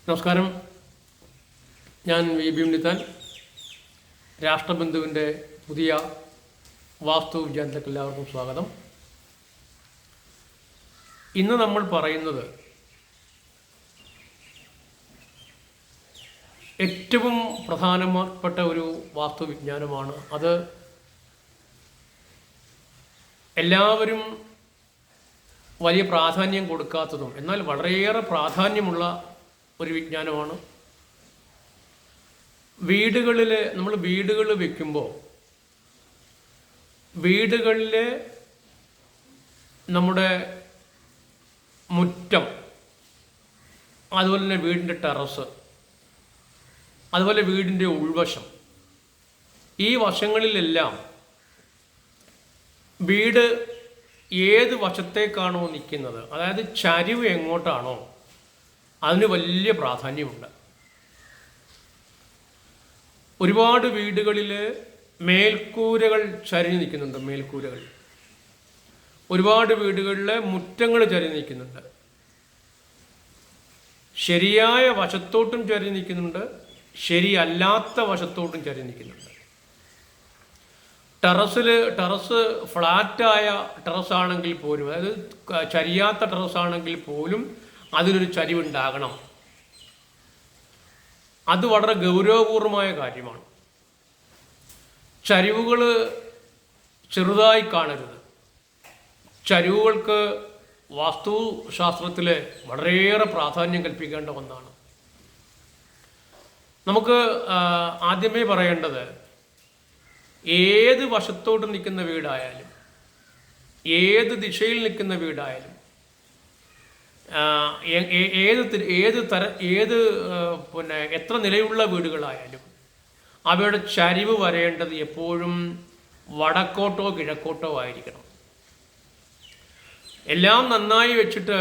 നമസ്കാരം. ഞാൻ വി ബിംനിതാൻ. രാഷ്ട്രബന്ധുവിൻ്റെ പുതിയ വാസ്തു വിജ്ഞാനത്തിലേക്ക് എല്ലാവർക്കും സ്വാഗതം. ഇന്ന് നമ്മൾ പറയുന്നത് ഏറ്റവും പ്രധാനപ്പെട്ട ഒരു വാസ്തുവിജ്ഞാനമാണ്. അത് എല്ലാവരും വലിയ പ്രാധാന്യം കൊടുക്കാത്തതും എന്നാൽ വളരെയേറെ പ്രാധാന്യമുള്ള ഒരു വിജ്ഞാനമാണ്. നമ്മൾ വീടുകൾ വെക്കുമ്പോൾ വീടുകളിൽ നമ്മുടെ മുറ്റം, അതുപോലെ തന്നെ വീടിൻ്റെ ടെറസ്, അതുപോലെ വീടിൻ്റെ ഉൾവശം, ഈ വശങ്ങളിലെല്ലാം വീട് ഏത് വശത്തേക്കാണോ നിൽക്കുന്നത്, അതായത് ചരിവ് എങ്ങോട്ടാണോ അതിന് വലിയ പ്രാധാന്യമുണ്ട്. ഒരുപാട് വീടുകളിൽ മേൽക്കൂരകൾ ചരിഞ്ഞ് നിൽക്കുന്നുണ്ട്. മേൽക്കൂരകൾ ഒരുപാട് വീടുകളിൽ മുറ്റങ്ങൾ ചരിഞ്ഞ് നിൽക്കുന്നുണ്ട്. ശരിയായ വശത്തോട്ടും ചരിഞ്ഞ് നിൽക്കുന്നുണ്ട്, ശരിയല്ലാത്ത വശത്തോട്ടും ചരിഞ്ഞ് നിൽക്കുന്നുണ്ട്. ടെറസ് ഫ്ലാറ്റായ ടെറസാണെങ്കിൽ പോലും, അതായത് ചരിയാത്ത ടെറസാണെങ്കിൽ പോലും അതിനൊരു ചരിവുണ്ടാകണം. അത് വളരെ ഗൗരവപൂർവമായ കാര്യമാണ്. ചരിവുകൾ ചെറുതായി കാണരുത്. ചരിവുകൾക്ക് വാസ്തുശാസ്ത്രത്തിൽ വളരെയേറെ പ്രാധാന്യം കൽപ്പിക്കേണ്ട ഒന്നാണ്. നമുക്ക് ആദ്യമേ പറയേണ്ടത്, ഏത് വശത്തോട്ട് നിൽക്കുന്ന വീടായാലും, ഏത് ദിശയിൽ നിൽക്കുന്ന വീടായാലും, എത്ര നിലയുള്ള വീടുകളായാലും അവയുടെ ചരിവ് വരേണ്ടത് എപ്പോഴും വടക്കോട്ടോ കിഴക്കോട്ടോ ആയിരിക്കണം. എല്ലാം നന്നായി വെച്ചിട്ട്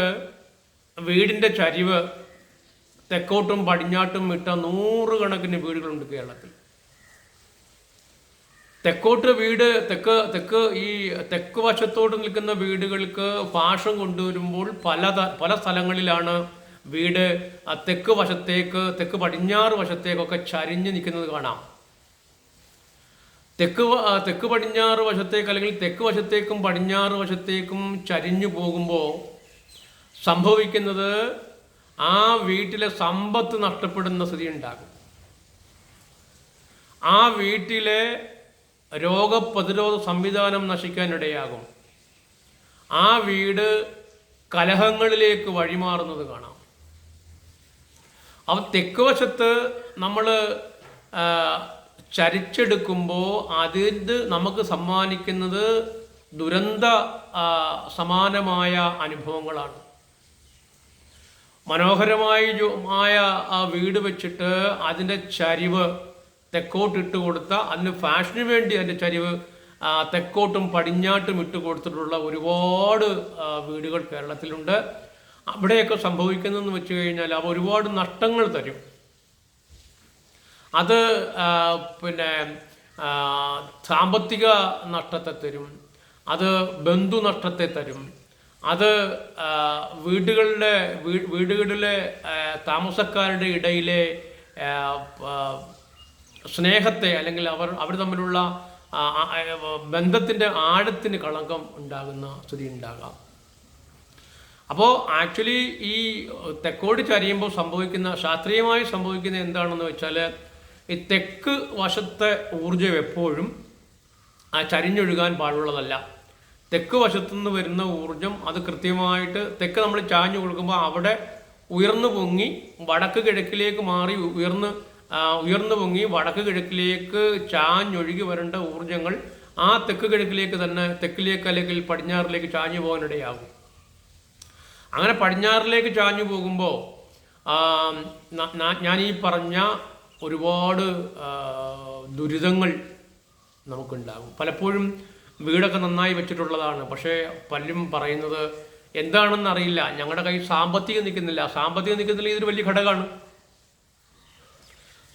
വീടിൻ്റെ ചരിവ് തെക്കോട്ടും പടിഞ്ഞാട്ടും ഇട്ട നൂറുകണക്കിന് വീടുകളുണ്ട് കേരളത്തിൽ. തെക്ക് വശത്തോട്ട് നിൽക്കുന്ന വീടുകൾക്ക് പാർശ്വം കൊണ്ടുവരുമ്പോൾ പല സ്ഥലങ്ങളിലാണ് വീട് തെക്ക് പടിഞ്ഞാറ് വശത്തേക്കൊക്കെ ചരിഞ്ഞ് നിൽക്കുന്നത് കാണാം. തെക്ക് പടിഞ്ഞാറ് വശത്തേക്ക് അല്ലെങ്കിൽ തെക്ക് വശത്തേക്കും പടിഞ്ഞാറ് വശത്തേക്കും ചരിഞ്ഞു പോകുമ്പോൾ സംഭവിക്കുന്നത് ആ വീട്ടിലെ സമ്പത്ത് നഷ്ടപ്പെടുന്ന സ്ഥിതി ഉണ്ടാകും. ആ വീട്ടിലെ രോഗപ്രതിരോധ സംവിധാനം നശിക്കാനിടയാകും. ആ വീട് കലഹങ്ങളിലേക്ക് വഴിമാറുന്നത് കാണാം. അപ്പോൾ തെക്ക് വശത്ത് നമ്മൾ ചരിച്ചെടുക്കുമ്പോൾ അതിന് നമുക്ക് സമ്മാനിക്കുന്നത് ദുരന്ത സമാനമായ അനുഭവങ്ങളാണ്. മനോഹരമായ ആ വീട് വെച്ചിട്ട് അതിൻ്റെ ചരിവ് തെക്കോട്ടിട്ട് കൊടുത്ത, അതിന് ഫാഷന് വേണ്ടി അതിൻ്റെ ചരിവ് തെക്കോട്ടും പടിഞ്ഞാട്ടും ഇട്ട് കൊടുത്തിട്ടുള്ള ഒരുപാട് വീടുകൾ കേരളത്തിലുണ്ട്. അവിടെയൊക്കെ സംഭവിക്കുന്നതെന്ന് വെച്ച് കഴിഞ്ഞാൽ അവ ഒരുപാട് നഷ്ടങ്ങൾ തരും. അത് സാമ്പത്തിക നഷ്ടത്തെ തരും, അത് ബന്ധുനഷ്ടത്തെ തരും, അത് വീടുകളിലെ താമസക്കാരുടെ ഇടയിലെ സ്നേഹത്തെ അല്ലെങ്കിൽ അവർ തമ്മിലുള്ള ബന്ധത്തിൻ്റെ ആഴത്തിന് കളങ്കം ഉണ്ടാകുന്ന സ്ഥിതി ഉണ്ടാകാം. അപ്പോൾ ആക്ച്വലി ഈ തെക്കോട്ട് ചരിയുമ്പോൾ ശാസ്ത്രീയമായി സംഭവിക്കുന്ന എന്താണെന്ന് വെച്ചാൽ, ഈ തെക്ക് വശത്തെ ഊർജ്ജം എപ്പോഴും ചരിഞ്ഞൊഴുകാൻ പാടുള്ളതല്ല. തെക്ക് വശത്തുനിന്ന് വരുന്ന ഊർജ്ജം അത് കൃത്യമായിട്ട് തെക്ക് നമ്മൾ ചാഞ്ഞു കൊടുക്കുമ്പോൾ അവിടെ ഉയർന്നു പൊങ്ങി വടക്ക് കിഴക്കിലേക്ക് മാറി ഉയർന്നു പൊങ്ങി വടക്ക് കിഴക്കിലേക്ക് ചാഞ്ഞൊഴുകി വരേണ്ട ഊർജ്ജങ്ങൾ ആ തെക്കിലേക്ക് അല്ലെങ്കിൽ പടിഞ്ഞാറിലേക്ക് ചാഞ്ഞു പോകാനിടയാകും. അങ്ങനെ പടിഞ്ഞാറിലേക്ക് ചാഞ്ഞു പോകുമ്പോൾ ഞാൻ ഈ പറഞ്ഞ ഒരുപാട് ദുരിതങ്ങൾ നമുക്കുണ്ടാകും. പലപ്പോഴും വീടൊക്കെ നന്നായി വെച്ചിട്ടുള്ളതാണ്, പക്ഷേ പലരും പറയുന്നത് എന്താണെന്ന് അറിയില്ല, ഞങ്ങളുടെ കയ്യിൽ സാമ്പത്തികം നിൽക്കുന്നില്ല. ഇതൊരു വലിയ ഘടകമാണ്.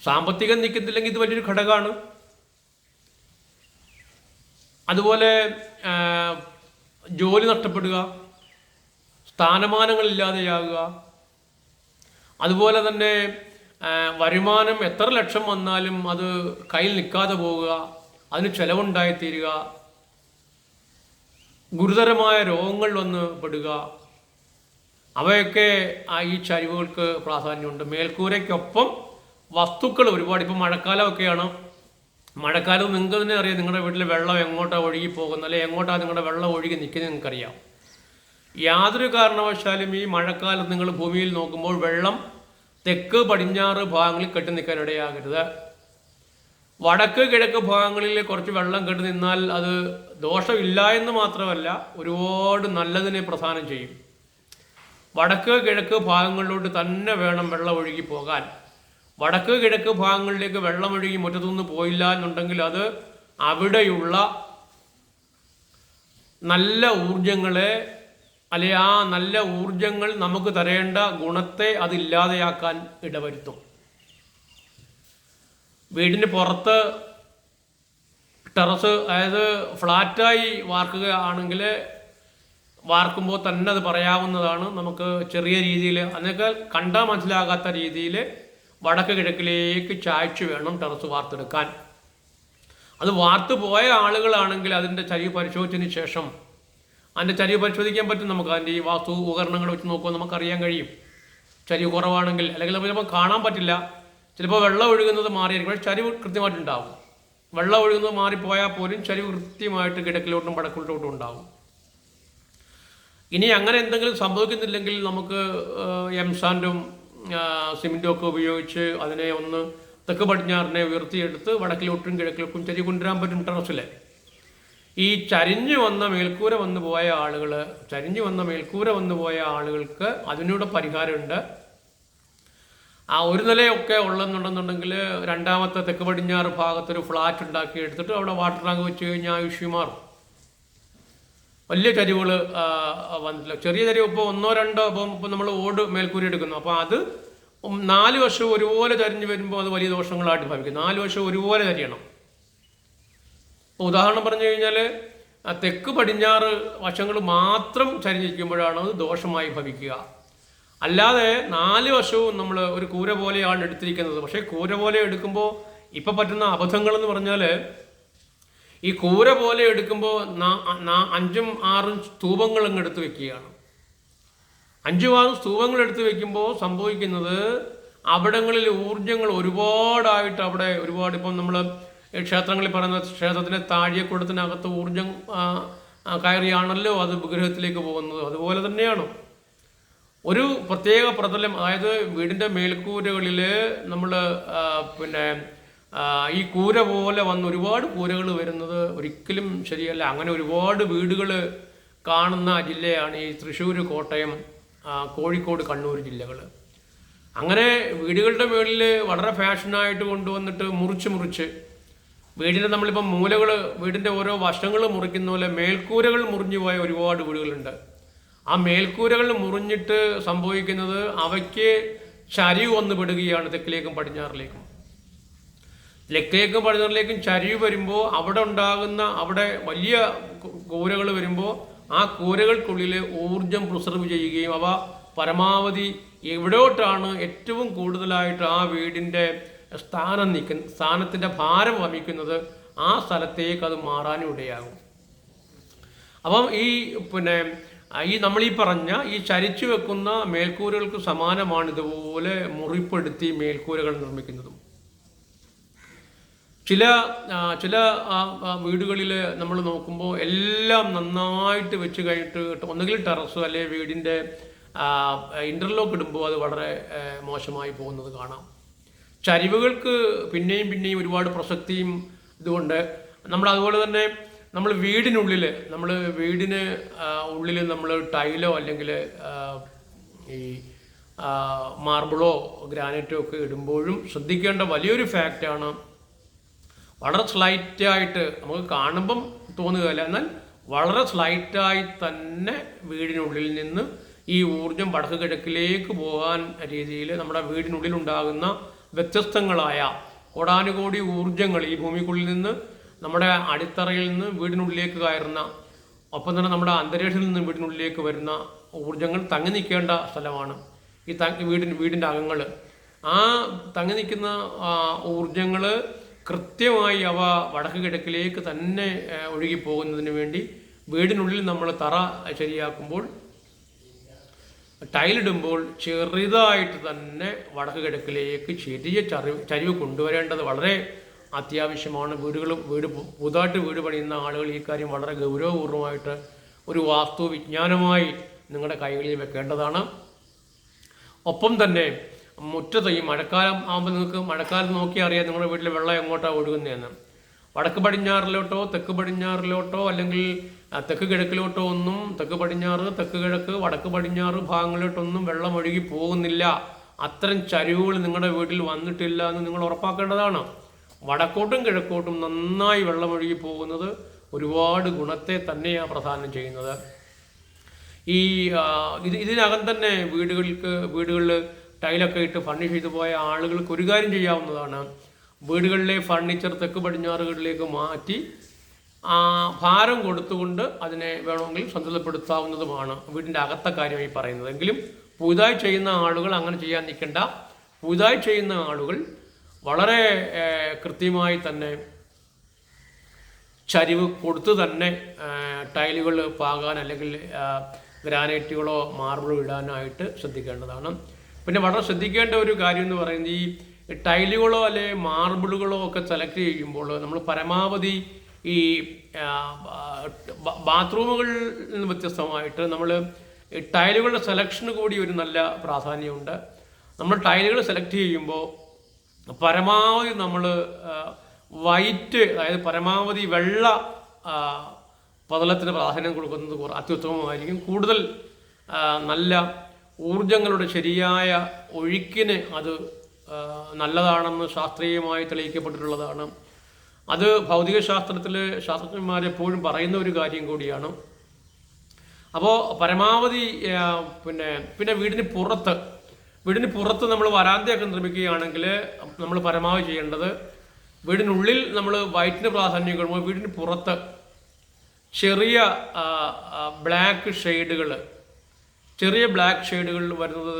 സാമ്പത്തികം നിൽക്കുന്നില്ലെങ്കിൽ ഇത് വലിയൊരു ഘടകമാണ്. അതുപോലെ ജോലി നഷ്ടപ്പെടുക, സ്ഥാനമാനങ്ങളില്ലാതെയാകുക, അതുപോലെ തന്നെ വരുമാനം എത്ര ലക്ഷം വന്നാലും അത് കയ്യിൽ നിൽക്കാതെ പോവുക, അതിന് ചെലവുണ്ടായിത്തീരുക, ഗുരുതരമായ രോഗങ്ങൾ വന്ന് പെടുക, അവയൊക്കെ ഈ ചരിവുകൾക്ക് പ്രാധാന്യമുണ്ട്. മേൽക്കൂരയ്ക്കൊപ്പം വസ്തുക്കൾ ഒരുപാട്, ഇപ്പം മഴക്കാലമൊക്കെയാണ്. മഴക്കാലത്ത് നിങ്ങൾക്ക് തന്നെ അറിയാം നിങ്ങളുടെ വീട്ടിൽ വെള്ളം എങ്ങോട്ടാണ് ഒഴുകി പോകുന്നത്, അല്ലെങ്കിൽ എങ്ങോട്ടാണ് നിങ്ങളുടെ വെള്ളം ഒഴുകി നിൽക്കുന്നത് നിങ്ങൾക്കറിയാം. യാതൊരു കാരണവശാലും ഈ മഴക്കാലത്ത് നിങ്ങൾ ഭൂമിയിൽ നോക്കുമ്പോൾ വെള്ളം തെക്ക് പടിഞ്ഞാറ് ഭാഗങ്ങളിൽ കെട്ടി നിൽക്കാൻ ഇടയാകരുത്. വടക്ക് കിഴക്ക് ഭാഗങ്ങളിൽ കുറച്ച് വെള്ളം കെട്ടി നിന്നാൽ അത് ദോഷമില്ല എന്ന് മാത്രമല്ല, ഒരുപാട് നല്ലതിനെ പ്രദാനം ചെയ്യും. വടക്ക് കിഴക്ക് ഭാഗങ്ങളിലോട്ട് തന്നെ വേണം വെള്ളം ഒഴുകി പോകാൻ. വടക്ക് കിഴക്ക് ഭാഗങ്ങളിലേക്ക് വെള്ളം ഒഴുകി മുറ്റത്തുനിന്ന് പോയില്ല എന്നുണ്ടെങ്കിൽ അത് അവിടെയുള്ള നല്ല ഊർജങ്ങളെ, അല്ലെ ആ നല്ല ഊർജങ്ങൾ നമുക്ക് തരേണ്ട ഗുണത്തെ അതില്ലാതെയാക്കാൻ ഇടവരുത്തും. വീടിന് പുറത്ത് ടെറസ്, അതായത് ഫ്ലാറ്റായി വാർക്കുകയാണെങ്കിൽ വാർക്കുമ്പോൾ തന്നെ അത് പറയാവുന്നതാണ്. നമുക്ക് ചെറിയ രീതിയിൽ, അതിനൊക്കെ കണ്ടാൽ മനസ്സിലാകാത്ത രീതിയിൽ വടക്ക് കിഴക്കിലേക്ക് ചായ്ച്ചു വേണം ടെറസ് വാർത്തെടുക്കാൻ. അത് വാർത്ത് പോയ ആളുകളാണെങ്കിൽ അതിൻ്റെ ചരിവ് പരിശോധിച്ചതിന് ശേഷം, അതിൻ്റെ ചരിവ് പരിശോധിക്കാൻ പറ്റും നമുക്ക്. അതിൻ്റെ ഈ വാസ്തു ഉപകരണങ്ങൾ വെച്ച് നോക്കുമ്പോൾ നമുക്കറിയാൻ കഴിയും. ചരിവ് കുറവാണെങ്കിൽ, അല്ലെങ്കിൽ നമുക്ക് കാണാൻ പറ്റില്ല. ചിലപ്പോൾ വെള്ളം ഒഴുകുന്നത് മാറിയായിരിക്കും, പക്ഷേ ചരിവ് കൃത്യമായിട്ടുണ്ടാവും. വെള്ളം ഒഴുകുന്നത് മാറിപ്പോയാൽ പോലും ചരിവ് കൃത്യമായിട്ട് കിഴക്കിലോട്ടും വടക്കിലോട്ടും ഉണ്ടാവും. ഇനി അങ്ങനെ എന്തെങ്കിലും സംഭവിക്കുന്നില്ലെങ്കിൽ നമുക്ക് എംസാൻഡും സിമെൻറ്റും ഒക്കെ ഉപയോഗിച്ച് അതിനെ ഒന്ന് തെക്ക് പടിഞ്ഞാറിനെ ഉയർത്തിയെടുത്ത് വടക്കിലോട്ടും കിഴക്കിലോട്ടും ചരിവ് കൊണ്ടുവരാൻ പറ്റും ടെറസിൽ. ഈ ചരിഞ്ഞു വന്ന മേൽക്കൂര വന്നു പോയ ആളുകൾക്ക് അതിനൂടെ പരിഹാരമുണ്ട്. ആ ഒരു നിലയൊക്കെ ഉള്ളെന്നുണ്ടെന്നുണ്ടെങ്കിൽ രണ്ടാമത്തെ തെക്ക് പടിഞ്ഞാറ് ഭാഗത്തൊരു ഫ്ലാറ്റ് ഉണ്ടാക്കി എടുത്തിട്ട് അവിടെ വാട്ടർ ടാങ്ക് വെച്ച് കഴിഞ്ഞാൽ ആയുഷ്യം മാറും. വലിയ ചരിവുകൾ വന്നിട്ടില്ല. ചെറിയ ചരിവ് ഇപ്പോൾ 1-2, ഇപ്പം നമ്മൾ ഓട് മേൽക്കൂര എടുക്കുന്നു, അപ്പോൾ അത് 4 വർഷവും ഒരുപോലെ ചരിഞ്ഞ് വരുമ്പോൾ അത് വലിയ ദോഷങ്ങളായിട്ട് ഭവിക്കും. 4 വർഷം ഒരുപോലെ ചരിയണം. ഉദാഹരണം പറഞ്ഞു കഴിഞ്ഞാൽ തെക്ക് പടിഞ്ഞാറ് വശങ്ങൾ മാത്രം ചരിഞ്ഞിരിക്കുമ്പോഴാണ് അത് ദോഷമായി ഭവിക്കുക. അല്ലാതെ 4 വർഷവും നമ്മൾ ഒരു കൂര പോലെയാണ് എടുത്തിരിക്കുന്നത്. പക്ഷേ കൂര പോലെ എടുക്കുമ്പോൾ ഇപ്പം പറ്റുന്ന അബദ്ധങ്ങളെന്ന് പറഞ്ഞാൽ, ഈ കൂര പോലെ എടുക്കുമ്പോൾ 5-6 സ്തൂപങ്ങൾ അങ്ങ് എടുത്ത് വെക്കുകയാണ്. 5-6 സ്തൂപങ്ങൾ എടുത്ത് വെക്കുമ്പോൾ സംഭവിക്കുന്നത് അവിടങ്ങളിൽ ഊർജങ്ങൾ ഒരുപാടായിട്ട് അവിടെ ഒരുപാട്, ഇപ്പം നമ്മൾ ക്ഷേത്രങ്ങളിൽ പറയുന്ന ക്ഷേത്രത്തിൻ്റെ താഴികക്കുടത്തിനകത്ത് ഊർജം കയറിയാണല്ലോ അത് വിഗ്രഹത്തിലേക്ക് പോകുന്നത്. അതുപോലെ തന്നെയാണ് ഒരു പ്രത്യേക പ്രതലം, അതായത് വീടിൻ്റെ മേൽക്കൂരകളിൽ നമ്മൾ ഈ കൂര പോലെ വന്ന് ഒരുപാട് കൂരകൾ വരുന്നത് ഒരിക്കലും ശരിയല്ല. അങ്ങനെ ഒരുപാട് വീടുകൾ കാണുന്ന ജില്ലയാണ് ഈ തൃശ്ശൂർ, കോട്ടയം, കോഴിക്കോട്, കണ്ണൂർ ജില്ലകൾ. അങ്ങനെ വീടുകളുടെ മുകളിൽ വളരെ ഫാഷനായിട്ട് കൊണ്ടുവന്നിട്ട് മുറിച്ച് വീടിൻ്റെ നമ്മളിപ്പം മൂലകൾ, വീടിൻ്റെ ഓരോ വശങ്ങൾ മുറിക്കുന്ന പോലെ മേൽക്കൂരകൾ മുറിഞ്ഞു പോയ ഒരുപാട് വീടുകളുണ്ട്. ആ മേൽക്കൂരകൾ മുറിഞ്ഞിട്ട് സംഭവിക്കുന്നത് അവയ്ക്ക് ചരിവ് വന്ന് പെടുകയാണ്. തെക്കിലേക്കും പടിഞ്ഞാറിലേക്കും ചരിവ് വരുമ്പോൾ അവിടെ വലിയ കൂരകൾ വരുമ്പോൾ ആ കൂരകൾക്കുള്ളിൽ ഊർജം പ്രിസർവ് ചെയ്യുകയും അവ പരമാവധി എവിടോട്ടാണ് ഏറ്റവും കൂടുതലായിട്ട് ആ വീടിൻ്റെ സ്ഥാനത്തിൻ്റെ ഭാരം വമിക്കുന്നത് ആ സ്ഥലത്തേക്ക് അത് മാറാനും ഇടയാകും. അപ്പം ഈ നമ്മളീ പറഞ്ഞ ഈ ചരിച്ചു വെക്കുന്ന മേൽക്കൂരകൾക്ക് സമാനമാണ് ഇതുപോലെ മുറിപ്പെടുത്തി മേൽക്കൂരകൾ നിർമ്മിക്കുന്നതും. ചില വീടുകളിൽ നമ്മൾ നോക്കുമ്പോൾ എല്ലാം നന്നായിട്ട് വെച്ച് കഴിഞ്ഞിട്ട് ഒന്നുകിൽ ടെറസ് അല്ലെങ്കിൽ വീടിൻ്റെ ഇൻ്റർലോക്ക് ഇടുമ്പോൾ അത് വളരെ മോശമായി പോകുന്നത് കാണാം. ചരിവുകൾക്ക് പിന്നെയും ഒരുപാട് പ്രസക്തിയും ഇതുകൊണ്ട് അതുപോലെ തന്നെ നമ്മൾ വീടിന് ഉള്ളിൽ നമ്മൾ ടൈലോ അല്ലെങ്കിൽ ഈ മാർബിളോ ഗ്രാനൈറ്റോ ഒക്കെ ഇടുമ്പോഴും ശ്രദ്ധിക്കേണ്ട വലിയൊരു ഫാക്റ്റാണ്, വളരെ സ്ലൈറ്റായിട്ട് നമുക്ക് കാണുമ്പം തോന്നുകയില്ല, എന്നാൽ വളരെ സ്ലൈറ്റായി തന്നെ വീടിനുള്ളിൽ നിന്ന് ഈ ഊർജം വടക്ക് കിഴക്കിലേക്ക് പോകാൻ രീതിയിൽ നമ്മുടെ വീടിനുള്ളിലുണ്ടാകുന്ന വ്യത്യസ്തങ്ങളായ കോടാനുകോടി ഊർജങ്ങൾ ഈ ഭൂമിക്കുള്ളിൽ നിന്ന് നമ്മുടെ അടിത്തറയിൽ നിന്ന് വീടിനുള്ളിലേക്ക് കയറുന്ന, ഒപ്പം തന്നെ നമ്മുടെ അന്തരീക്ഷത്തിൽ നിന്ന് വീടിനുള്ളിലേക്ക് വരുന്ന ഊർജങ്ങൾ തങ്ങി നിൽക്കേണ്ട സ്ഥലമാണ്. ഈ വീടിൻ്റെ അകങ്ങൾ, ആ തങ്ങി നിൽക്കുന്ന ഊർജങ്ങൾ കൃത്യമായി അവ വടക്ക് കിഴക്കിലേക്ക് തന്നെ ഒഴുകി പോകുന്നതിന് വേണ്ടി വീടിനുള്ളിൽ നമ്മൾ തറ ശരിയാക്കുമ്പോൾ, ടൈലിടുമ്പോൾ ചെറുതായിട്ട് തന്നെ വടക്ക് കിഴക്കിലേക്ക് ചെറിയ ചരിവ് കൊണ്ടുവരേണ്ടത് വളരെ അത്യാവശ്യമാണ്. പുതുതായിട്ട് വീട് പണിയുന്ന ആളുകൾ ഈ കാര്യം വളരെ ഗൗരവപൂർവമായിട്ട് ഒരു വാസ്തു വിജ്ഞാനമായി നിങ്ങളുടെ കൈകളിൽ വെക്കേണ്ടതാണ്. ഒപ്പം തന്നെ മുറ്റത്ത് ഈ മഴക്കാലം ആകുമ്പോൾ നിങ്ങൾക്ക് മഴക്കാലം നോക്കി അറിയാം നിങ്ങളുടെ വീട്ടിൽ വെള്ളം എങ്ങോട്ടാണ് ഒഴുകുന്നതെന്ന്. വടക്ക് പടിഞ്ഞാറിലോട്ടോ തെക്ക് പടിഞ്ഞാറിലോട്ടോ അല്ലെങ്കിൽ തെക്ക് കിഴക്കിലോട്ടോ ഒന്നും, തെക്ക് പടിഞ്ഞാറ്, തെക്ക് കിഴക്ക്, വടക്ക് പടിഞ്ഞാറ് ഭാഗങ്ങളിലോട്ടൊന്നും വെള്ളം ഒഴുകി പോകുന്നില്ല. അത്തരം ചരിവുകൾ നിങ്ങളുടെ വീട്ടിൽ വന്നിട്ടില്ല എന്ന് നിങ്ങൾ ഉറപ്പാക്കേണ്ടതാണ്. വടക്കോട്ടും കിഴക്കോട്ടും നന്നായി വെള്ളം ഒഴുകി പോകുന്നത് ഒരുപാട് ഗുണത്തെ തന്നെയാണ് പ്രധാനം ചെയ്യുന്നത്. ഇതിനകം തന്നെ വീടുകളിൽ ടൈലൊക്കെ ഇട്ട് ഫർണിഷ് ചെയ്തു പോയ ആളുകൾക്ക് ഒരു കാര്യം ചെയ്യാവുന്നതാണ്. വീടുകളിലെ ഫർണിച്ചർ തെക്ക് പടിഞ്ഞാറുകളിലേക്ക് മാറ്റി ഭാരം കൊടുത്തുകൊണ്ട് അതിനെ വേണമെങ്കിൽ സന്തുലിതപ്പെടുത്താവുന്നതുമാണ്. വീടിൻ്റെ അകത്തെ കാര്യമായി പറയുന്നത്. എങ്കിലും പുതുതായി ചെയ്യുന്ന ആളുകൾ അങ്ങനെ ചെയ്യാൻ നിൽക്കേണ്ട. പുതുതായി ചെയ്യുന്ന ആളുകൾ വളരെ കൃത്യമായി തന്നെ ചരിവ് കൊടുത്ത് തന്നെ ടൈലുകൾ പാകാൻ അല്ലെങ്കിൽ ഗ്രാനൈറ്റുകളോ മാർബിളോ ഇടാനായിട്ട് ശ്രദ്ധിക്കേണ്ടതാണ്. പിന്നെ വളരെ ശ്രദ്ധിക്കേണ്ട ഒരു കാര്യം എന്ന് പറയുന്നത്, ഈ ടൈലുകളോ അല്ലെ മാർബിളുകളോ ഒക്കെ സെലക്ട് ചെയ്യുമ്പോൾ നമ്മൾ പരമാവധി ഈ ബാത്റൂമുകളിൽ നിന്ന് വ്യത്യസ്തമായിട്ട് നമ്മൾ ടൈലുകളുടെ സെലക്ഷന് കൂടി ഒരു നല്ല പ്രാധാന്യമുണ്ട്. നമ്മൾ ടൈലുകൾ സെലക്ട് ചെയ്യുമ്പോൾ പരമാവധി നമ്മൾ വൈറ്റ്, അതായത് പരമാവധി വെള്ള പതലത്തിന് പ്രാധാന്യം കൊടുക്കുന്നത് അത്യുത്തമമായിരിക്കും. കൂടുതൽ നല്ല ഊർജങ്ങളുടെ ശരിയായ ഒഴുക്കിന് അത് നല്ലതാണെന്ന് ശാസ്ത്രീയമായി തെളിയിക്കപ്പെട്ടിട്ടുള്ളതാണ്. അത് ഭൗതിക ശാസ്ത്രജ്ഞന്മാരെപ്പോഴും പറയുന്ന ഒരു കാര്യം കൂടിയാണ്. അപ്പോൾ പരമാവധി പിന്നെ വീടിന് പുറത്ത് നമ്മൾ വരാന്തയൊക്കെ നിർമ്മിക്കുകയാണെങ്കിൽ നമ്മൾ പരമാവധി ചെയ്യേണ്ടത്, വീടിനുള്ളിൽ നമ്മൾ വൈറ്റിന് പ്രാധാന്യം കൊടുക്കുമ്പോൾ വീടിന് പുറത്ത് ചെറിയ ബ്ലാക്ക് ഷെയ്ഡുകൾ വരുന്നത്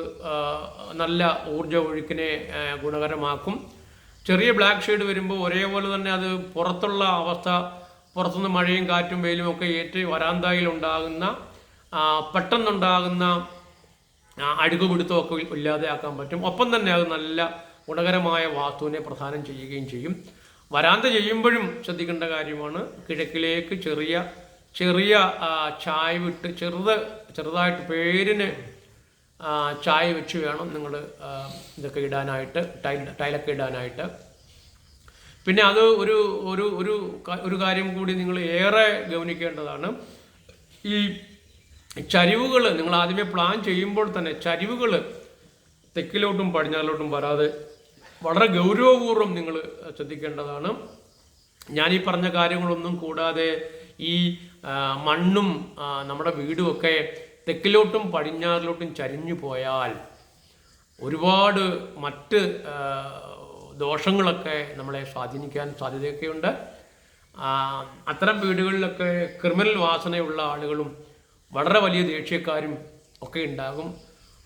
നല്ല ഊർജ ഒഴുക്കിനെ ഗുണകരമാക്കും. ചെറിയ ബ്ലാക്ക് ഷെയ്ഡ് വരുമ്പോൾ ഒരേപോലെ തന്നെ അത് പുറത്തുള്ള അവസ്ഥ, പുറത്തുനിന്ന് മഴയും കാറ്റും വെയിലും ഒക്കെ ഏറ്റ് വരാന്തയിൽ ഉണ്ടാകുന്ന പെട്ടെന്നുണ്ടാകുന്ന അഴുകുപിടുത്തമൊക്കെ ഇല്ലാതെയാക്കാൻ പറ്റും. ഒപ്പം തന്നെ അത് നല്ല ഗുണകരമായ വാസ്തുവിനെ പ്രദാനം ചെയ്യുകയും ചെയ്യും. വരാന്ത ചെയ്യുമ്പോഴും ശ്രദ്ധിക്കേണ്ട കാര്യമാണ്, കിഴക്കിലേക്ക് ചെറിയ ചായ്വിട്ട് ചെറുതായിട്ട് പേരിന് ചായ വെച്ച് വേണം നിങ്ങൾ ഇതൊക്കെ ഇടാനായിട്ട്, ടൈലൊക്കെ ഇടാനായിട്ട്. പിന്നെ അത് ഒരു കാര്യം കൂടി നിങ്ങൾ ഏറെ ഗൗനിക്കേണ്ടതാണ്. ഈ ചരിവുകൾ നിങ്ങൾ ആദ്യമേ പ്ലാൻ ചെയ്യുമ്പോൾ തന്നെ ചരിവുകൾ തെക്കിലോട്ടും പടിഞ്ഞാറിലോട്ടും വരാതെ വളരെ ഗൗരവപൂർവ്വം നിങ്ങൾ ശ്രദ്ധിക്കേണ്ടതാണ്. ഞാനീ പറഞ്ഞ കാര്യങ്ങളൊന്നും കൂടാതെ ഈ മണ്ണും നമ്മുടെ വീടുമൊക്കെ തെക്കിലോട്ടും പടിഞ്ഞാറിലോട്ടും ചരിഞ്ഞു പോയാൽ ഒരുപാട് മറ്റ് ദോഷങ്ങളൊക്കെ നമ്മളെ സ്വാധീനിക്കാൻ സാധ്യതയൊക്കെയുണ്ട്. അത്തരം വീടുകളിലൊക്കെ ക്രിമിനൽ വാസനയുള്ള ആളുകളും വളരെ വലിയ ദേഷ്യക്കാരും ഒക്കെ ഉണ്ടാകും.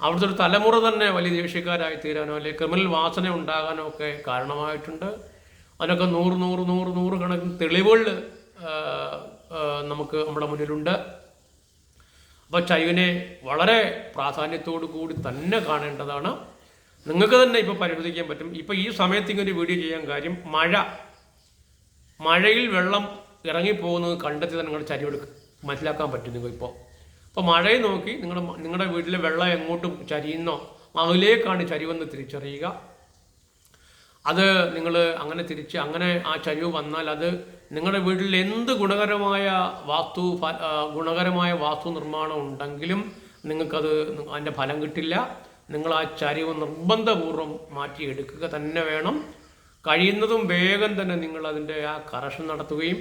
അവിടുത്തെ ഒരു തലമുറ തന്നെ വലിയ ദേഷ്യക്കാരായി തീരാനോ അല്ലെങ്കിൽ ക്രിമിനൽ വാസന ഉണ്ടാകാനോ ഒക്കെ കാരണമായിട്ടുണ്ട്. അതിനൊക്കെ നൂറ് കണക്കിന് തെളിവുകൾ നമുക്ക് നമ്മുടെ മുന്നിലുണ്ട്. അപ്പോൾ ചൈവനെ വളരെ പ്രാധാന്യത്തോടു കൂടി തന്നെ കാണേണ്ടതാണ്. നിങ്ങൾക്ക് തന്നെ ഇപ്പോൾ പരിശോധിക്കാൻ പറ്റും. ഇപ്പോൾ ഈ സമയത്ത് ഇങ്ങനെ വീഡിയോ ചെയ്യാൻ കാര്യം, മഴയിൽ വെള്ളം ഇറങ്ങിപ്പോകുന്നത് കണ്ടെത്തി തന്നെ നിങ്ങൾ ചരിവെടുക്കുക മനസ്സിലാക്കാൻ പറ്റും നിങ്ങൾക്ക് ഇപ്പോൾ മഴയെ നോക്കി നിങ്ങളുടെ വീട്ടിലെ വെള്ളം എങ്ങോട്ടും ചരിയുന്നോ അതിലേക്കാണ് ചരിവെന്ന് തിരിച്ചറിയുക. അത് നിങ്ങൾ അങ്ങനെ ആ ചരിവ് വന്നാൽ അത് നിങ്ങളുടെ വീട്ടിൽ എന്ത് ഗുണകരമായ വാസ്തു നിർമ്മാണം ഉണ്ടെങ്കിലും നിങ്ങൾക്കത് അതിൻ്റെ ഫലം കിട്ടില്ല. നിങ്ങൾ ആ ചരിവ് നിർബന്ധപൂർവ്വം മാറ്റിയെടുക്കുക തന്നെ വേണം. കഴിയുന്നതും വേഗം തന്നെ നിങ്ങൾ അതിൻ്റെ ആ കറക്ഷൻ നടത്തുകയും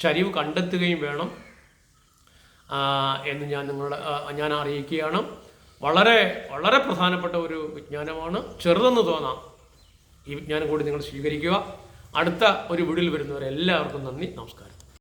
ചരിവ് കണ്ടെത്തുകയും വേണം എന്ന് ഞാൻ അറിയിക്കുകയാണ്. വളരെ വളരെ പ്രധാനപ്പെട്ട ഒരു വിജ്ഞാനമാണ്. ചെറുതെന്ന് തോന്നാം, ഈ വിജ്ഞാനം കൂടി നിങ്ങൾ സ്വീകരിക്കുക. അടുത്ത ഒരു വീഡിയോയിൽ വരുന്നവരെ എല്ലാവർക്കും നന്ദി, നമസ്കാരം.